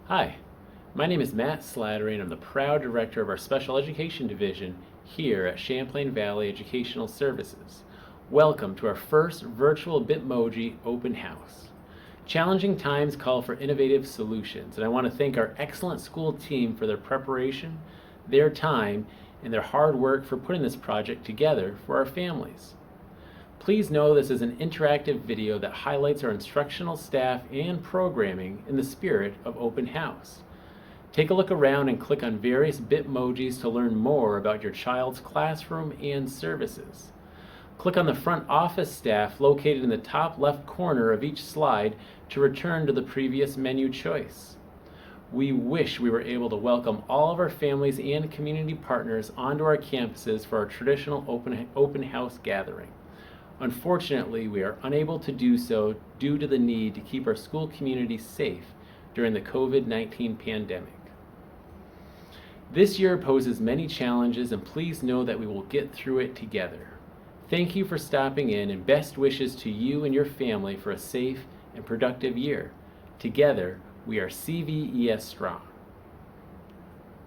Hi, my name is Matt Slattery and I'm the proud director of our Special Education Division here at Champlain Valley Educational Services. Welcome to our first virtual Bitmoji open house. Challenging times call for innovative solutions, and I want to thank our excellent school team for their preparation, their time, and their hard work for putting this project together for our families. Please know this is an interactive video that highlights our instructional staff and programming in the spirit of open house. Take a look around and click on various Bitmojis to learn more about your child's classroom and services. Click on the front office staff located in the top left corner of each slide to return to the previous menu choice. We wish we were able to welcome all of our families and community partners onto our campuses for our traditional open house gathering. Unfortunately, we are unable to do so due to the need to keep our school community safe during the COVID-19 pandemic. This year poses many challenges, and please know that we will get through it together. Thank you for stopping in, and best wishes to you and your family for a safe and productive year. Together, we are CVES strong.